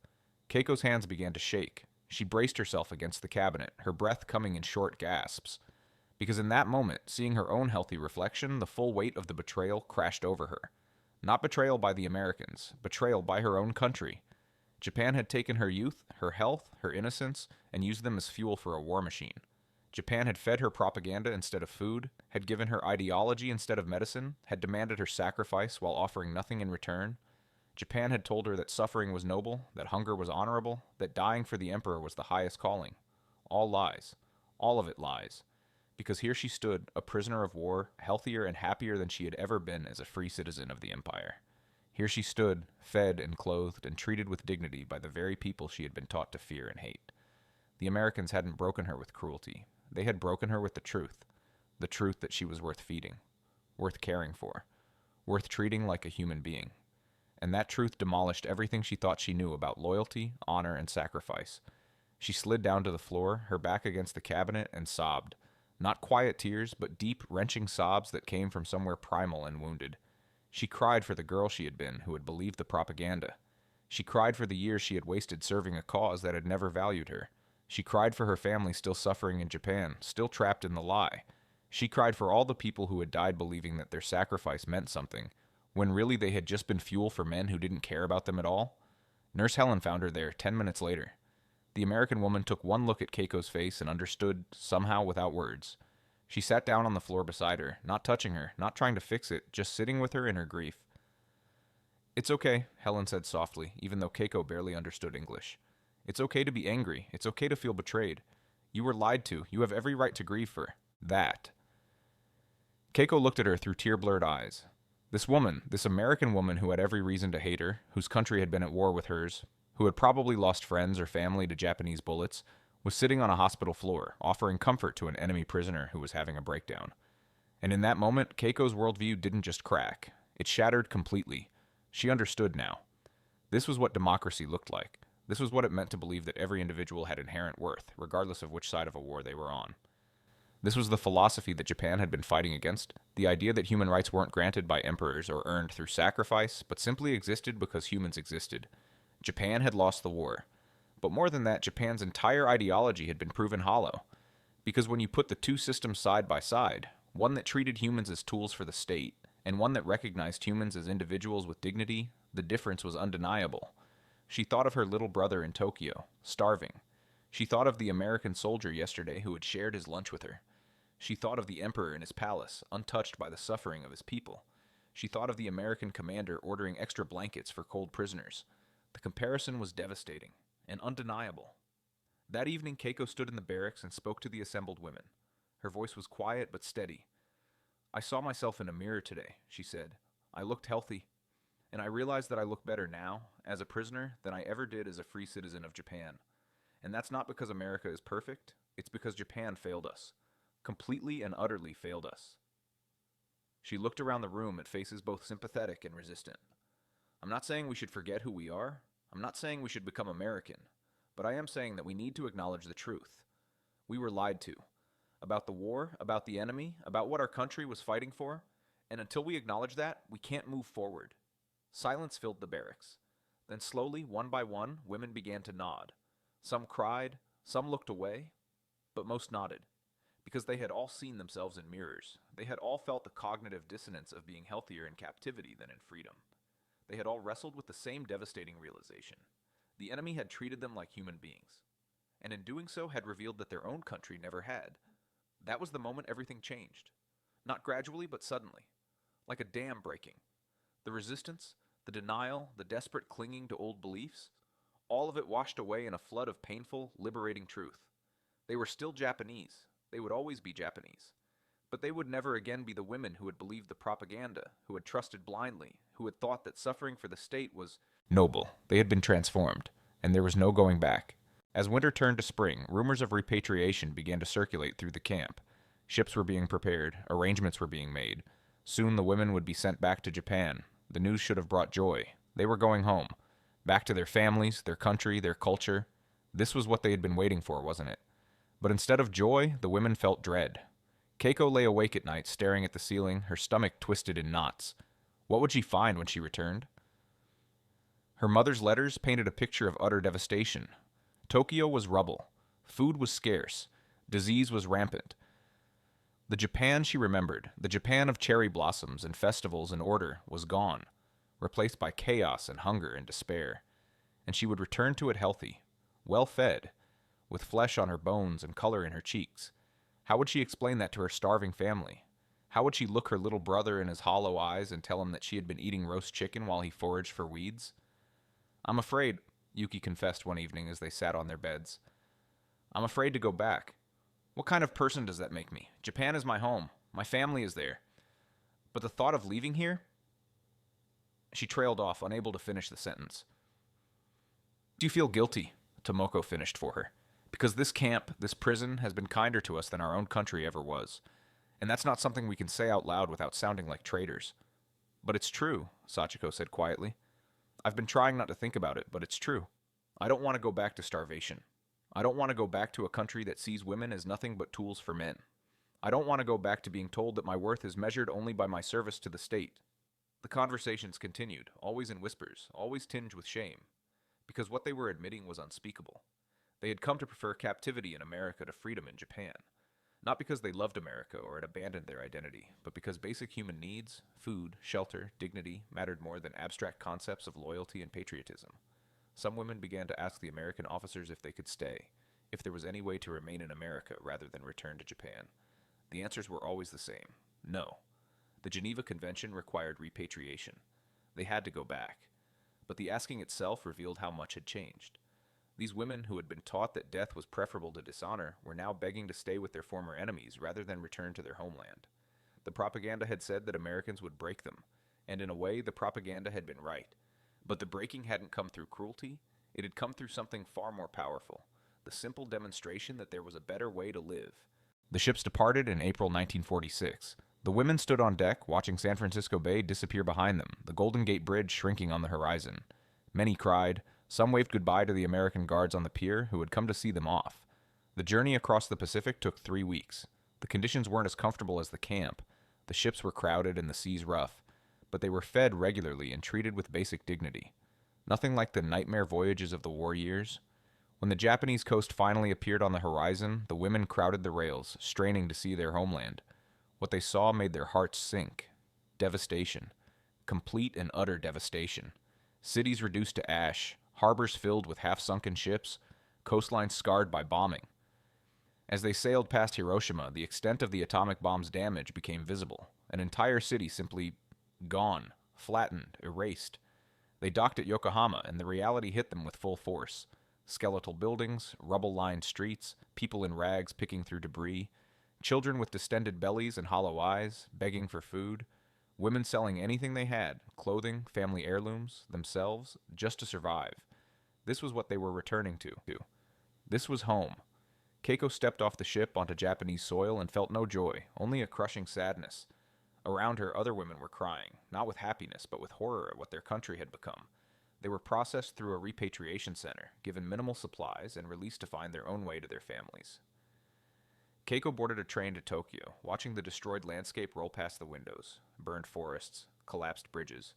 Keiko's hands began to shake. She braced herself against the cabinet, her breath coming in short gasps. Because in that moment, seeing her own healthy reflection, the full weight of the betrayal crashed over her. Not betrayal by the Americans, betrayal by her own country. Japan had taken her youth, her health, her innocence, and used them as fuel for a war machine. Japan had fed her propaganda instead of food, had given her ideology instead of medicine, had demanded her sacrifice while offering nothing in return. Japan had told her that suffering was noble, that hunger was honorable, that dying for the emperor was the highest calling. All lies. All of it lies. Because here she stood, a prisoner of war, healthier and happier than she had ever been as a free citizen of the empire. Here she stood, fed and clothed and treated with dignity by the very people she had been taught to fear and hate. The Americans hadn't broken her with cruelty. They had broken her with the truth that she was worth feeding, worth caring for, worth treating like a human being. And that truth demolished everything she thought she knew about loyalty, honor, and sacrifice. She slid down to the floor, her back against the cabinet, and sobbed. Not quiet tears, but deep, wrenching sobs that came from somewhere primal and wounded. She cried for the girl she had been, who had believed the propaganda. She cried for the years she had wasted serving a cause that had never valued her. She cried for her family still suffering in Japan, still trapped in the lie. She cried for all the people who had died believing that their sacrifice meant something, when really they had just been fuel for men who didn't care about them at all. Nurse Helen found her there 10 minutes later. The American woman took one look at Keiko's face and understood, somehow without words. She sat down on the floor beside her, not touching her, not trying to fix it, just sitting with her in her grief. It's okay, Helen said softly, even though Keiko barely understood English. It's okay to be angry. It's okay to feel betrayed. You were lied to. You have every right to grieve for that. Keiko looked at her through tear-blurred eyes. This woman, this American woman who had every reason to hate her, whose country had been at war with hers, who had probably lost friends or family to Japanese bullets, was sitting on a hospital floor, offering comfort to an enemy prisoner who was having a breakdown. And in that moment, Keiko's worldview didn't just crack. It shattered completely. She understood now. This was what democracy looked like. This was what it meant to believe that every individual had inherent worth, regardless of which side of a war they were on. This was the philosophy that Japan had been fighting against, the idea that human rights weren't granted by emperors or earned through sacrifice, but simply existed because humans existed. Japan had lost the war. But more than that, Japan's entire ideology had been proven hollow. Because when you put the two systems side by side, one that treated humans as tools for the state, and one that recognized humans as individuals with dignity, the difference was undeniable. She thought of her little brother in Tokyo, starving. She thought of the American soldier yesterday who had shared his lunch with her. She thought of the emperor in his palace, untouched by the suffering of his people. She thought of the American commander ordering extra blankets for cold prisoners. The comparison was devastating and undeniable. That evening, Keiko stood in the barracks and spoke to the assembled women. Her voice was quiet but steady. I saw myself in a mirror today, she said. I looked healthy. And I realized that I look better now, as a prisoner, than I ever did as a free citizen of Japan. And that's not because America is perfect, it's because Japan failed us. Completely and utterly failed us. She looked around the room at faces both sympathetic and resistant. I'm not saying we should forget who we are. I'm not saying we should become American. But I am saying that we need to acknowledge the truth. We were lied to. About the war, about the enemy, about what our country was fighting for. And until we acknowledge that, we can't move forward. Silence filled the barracks. Then slowly, one by one, women began to nod. Some cried, some looked away, but most nodded. Because they had all seen themselves in mirrors. They had all felt the cognitive dissonance of being healthier in captivity than in freedom. They had all wrestled with the same devastating realization. The enemy had treated them like human beings. And in doing so had revealed that their own country never had. That was the moment everything changed. Not gradually, but suddenly. Like a dam breaking. The resistance, the denial, the desperate clinging to old beliefs, all of it washed away in a flood of painful, liberating truth. They were still Japanese. They would always be Japanese. But they would never again be the women who had believed the propaganda, who had trusted blindly, who had thought that suffering for the state was noble. They had been transformed, and there was no going back. As winter turned to spring, rumors of repatriation began to circulate through the camp. Ships were being prepared, arrangements were being made. Soon the women would be sent back to Japan. The news should have brought joy. They were going home. Back to their families, their country, their culture. This was what they had been waiting for, wasn't it? But instead of joy, the women felt dread. Keiko lay awake at night, staring at the ceiling, her stomach twisted in knots. What would she find when she returned? Her mother's letters painted a picture of utter devastation. Tokyo was rubble. Food was scarce. Disease was rampant. The Japan she remembered, the Japan of cherry blossoms and festivals and order, was gone, replaced by chaos and hunger and despair. And she would return to it healthy, well-fed, with flesh on her bones and color in her cheeks. How would she explain that to her starving family? How would she look her little brother in his hollow eyes and tell him that she had been eating roast chicken while he foraged for weeds? I'm afraid, Yuki confessed one evening as they sat on their beds. I'm afraid to go back. What kind of person does that make me? Japan is my home. My family is there. But the thought of leaving here? She trailed off, unable to finish the sentence. Do you feel guilty? Tomoko finished for her. Because this camp, this prison, has been kinder to us than our own country ever was. And that's not something we can say out loud without sounding like traitors. But it's true, Sachiko said quietly. I've been trying not to think about it, but it's true. I don't want to go back to starvation. I don't want to go back to a country that sees women as nothing but tools for men. I don't want to go back to being told that my worth is measured only by my service to the state. The conversations continued, always in whispers, always tinged with shame, because what they were admitting was unspeakable. They had come to prefer captivity in America to freedom in Japan, not because they loved America or had abandoned their identity, but because basic human needs, food, shelter, dignity, mattered more than abstract concepts of loyalty and patriotism. Some women began to ask the American officers if they could stay, if there was any way to remain in America rather than return to Japan. The answers were always the same: no. The Geneva Convention required repatriation. They had to go back. But the asking itself revealed how much had changed. These women, who had been taught that death was preferable to dishonor, were now begging to stay with their former enemies rather than return to their homeland. The propaganda had said that Americans would break them, and in a way, the propaganda had been right. But the breaking hadn't come through cruelty, it had come through something far more powerful: the simple demonstration that there was a better way to live. The ships departed in April 1946. The women stood on deck, watching San Francisco Bay disappear behind them, the Golden Gate Bridge shrinking on the horizon. Many cried. Some waved goodbye to the American guards on the pier who had come to see them off. The journey across the Pacific took 3 weeks. The conditions weren't as comfortable as the camp. The ships were crowded and the seas rough, but they were fed regularly and treated with basic dignity. Nothing like the nightmare voyages of the war years. When the Japanese coast finally appeared on the horizon, the women crowded the rails, straining to see their homeland. What they saw made their hearts sink. Devastation. Complete and utter devastation. Cities reduced to ash, harbors filled with half-sunken ships, coastlines scarred by bombing. As they sailed past Hiroshima, the extent of the atomic bomb's damage became visible. An entire city simply gone, flattened, erased. They docked at Yokohama, and the reality hit them with full force. Skeletal buildings, rubble-lined streets, people in rags picking through debris, children with distended bellies and hollow eyes, begging for food, women selling anything they had, clothing, family heirlooms, themselves, just to survive. This was what they were returning to. This was home. Keiko stepped off the ship onto Japanese soil and felt no joy, only a crushing sadness. Around her, other women were crying, not with happiness, but with horror at what their country had become. They were processed through a repatriation center, given minimal supplies, and released to find their own way to their families. Keiko boarded a train to Tokyo, watching the destroyed landscape roll past the windows: burned forests, collapsed bridges,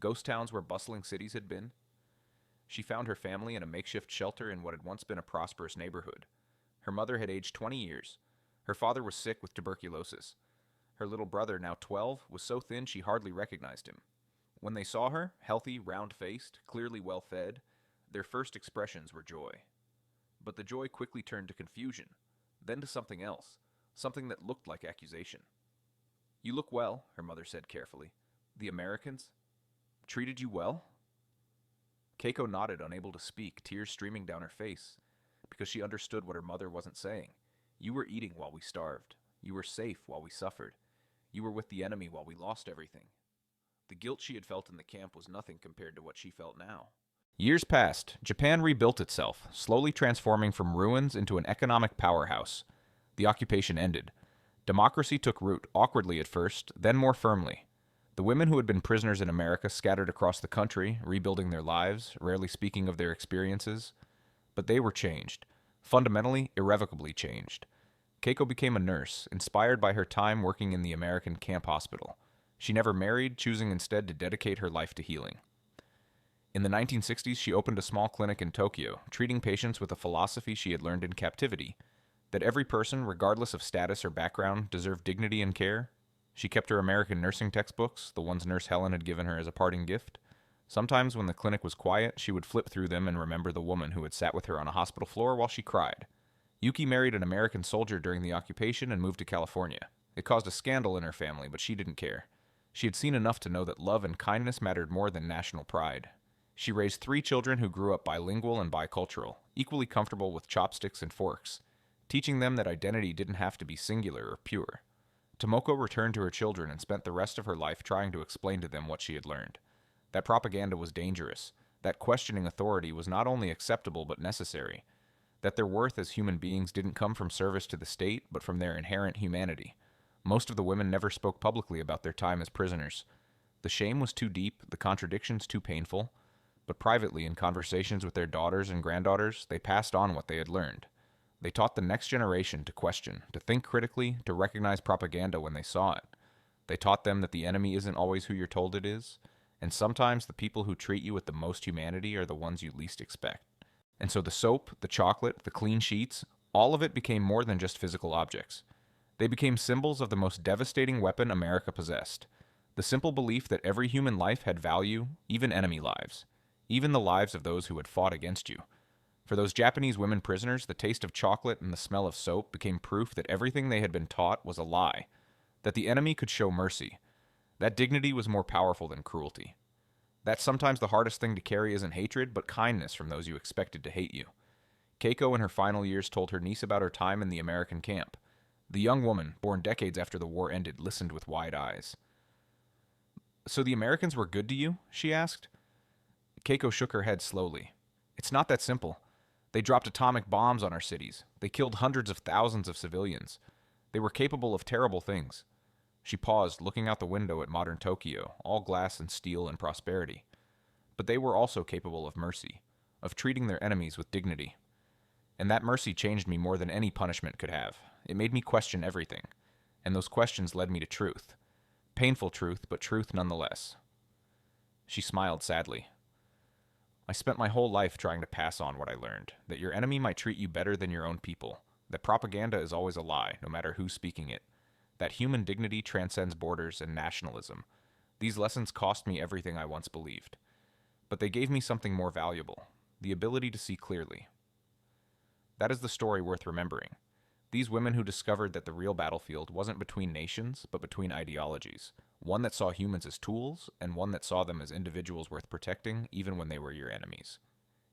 ghost towns where bustling cities had been. She found her family in a makeshift shelter in what had once been a prosperous neighborhood. Her mother had aged 20 years. Her father was sick with tuberculosis. Her little brother, now 12, was so thin she hardly recognized him. When they saw her, healthy, round-faced, clearly well-fed, their first expressions were joy. But the joy quickly turned to confusion, then to something else, something that looked like accusation. "You look well," her mother said carefully. "The Americans treated you well?" Keiko nodded, unable to speak, tears streaming down her face, because she understood what her mother wasn't saying. "You were eating while we starved. You were safe while we suffered. You were with the enemy while we lost everything." The guilt she had felt in the camp was nothing compared to what she felt now. Years passed. Japan rebuilt itself, slowly transforming from ruins into an economic powerhouse. The occupation ended. Democracy took root, awkwardly at first, then more firmly. The women who had been prisoners in America scattered across the country, rebuilding their lives, rarely speaking of their experiences. But they were changed. Fundamentally, irrevocably changed. Keiko became a nurse, inspired by her time working in the American camp hospital. She never married, choosing instead to dedicate her life to healing. In the 1960s, she opened a small clinic in Tokyo, treating patients with a philosophy she had learned in captivity: that every person, regardless of status or background, deserved dignity and care. She kept her American nursing textbooks, the ones Nurse Helen had given her as a parting gift. Sometimes, when the clinic was quiet, she would flip through them and remember the woman who had sat with her on a hospital floor while she cried. Yuki married an American soldier during the occupation and moved to California. It caused a scandal in her family, but she didn't care. She had seen enough to know that love and kindness mattered more than national pride. She raised 3 children who grew up bilingual and bicultural, equally comfortable with chopsticks and forks, teaching them that identity didn't have to be singular or pure. Tomoko returned to her children and spent the rest of her life trying to explain to them what she had learned. That propaganda was dangerous. That questioning authority was not only acceptable but necessary. That their worth as human beings didn't come from service to the state, but from their inherent humanity. Most of the women never spoke publicly about their time as prisoners. The shame was too deep, the contradictions too painful, but privately, in conversations with their daughters and granddaughters, they passed on what they had learned. They taught the next generation to question, to think critically, to recognize propaganda when they saw it. They taught them that the enemy isn't always who you're told it is, and sometimes the people who treat you with the most humanity are the ones you least expect. And so the soap, the chocolate, the clean sheets, all of it became more than just physical objects. They became symbols of the most devastating weapon America possessed: the simple belief that every human life had value, even enemy lives. even the lives of those who had fought against you. For those Japanese women prisoners, the taste of chocolate and the smell of soap became proof that everything they had been taught was a lie, that the enemy could show mercy, that dignity was more powerful than cruelty. That sometimes the hardest thing to carry isn't hatred, but kindness from those you expected to hate you. Keiko in her final years told her niece about her time in the American camp. The young woman, born decades after the war ended, listened with wide eyes. "So the Americans were good to you?" she asked. Keiko shook her head slowly. "It's not that simple. They dropped atomic bombs on our cities. They killed hundreds of thousands of civilians. They were capable of terrible things." She paused, looking out the window at modern Tokyo, all glass and steel and prosperity. "But they were also capable of mercy, of treating their enemies with dignity. And that mercy changed me more than any punishment could have. It made me question everything. And those questions led me to truth. Painful truth, but truth nonetheless." She smiled sadly. "I spent my whole life trying to pass on what I learned, that your enemy might treat you better than your own people, that propaganda is always a lie, no matter who's speaking it, that human dignity transcends borders and nationalism. These lessons cost me everything I once believed. But they gave me something more valuable, the ability to see clearly. That is the story worth remembering. These women who discovered that the real battlefield wasn't between nations, but between ideologies. One that saw humans as tools, and one that saw them as individuals worth protecting, even when they were your enemies.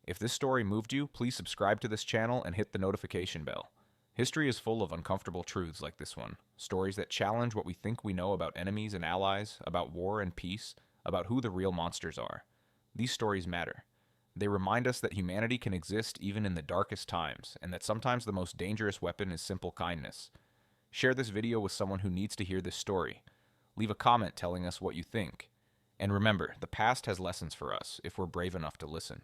If this story moved you, please subscribe to this channel and hit the notification bell. History is full of uncomfortable truths like this one, stories that challenge what we think we know about enemies and allies, about war and peace, about who the real monsters are. These stories matter. They remind us that humanity can exist even in the darkest times, and that sometimes the most dangerous weapon is simple kindness. Share this video with someone who needs to hear this story. Leave a comment telling us what you think. And remember, the past has lessons for us if we're brave enough to listen.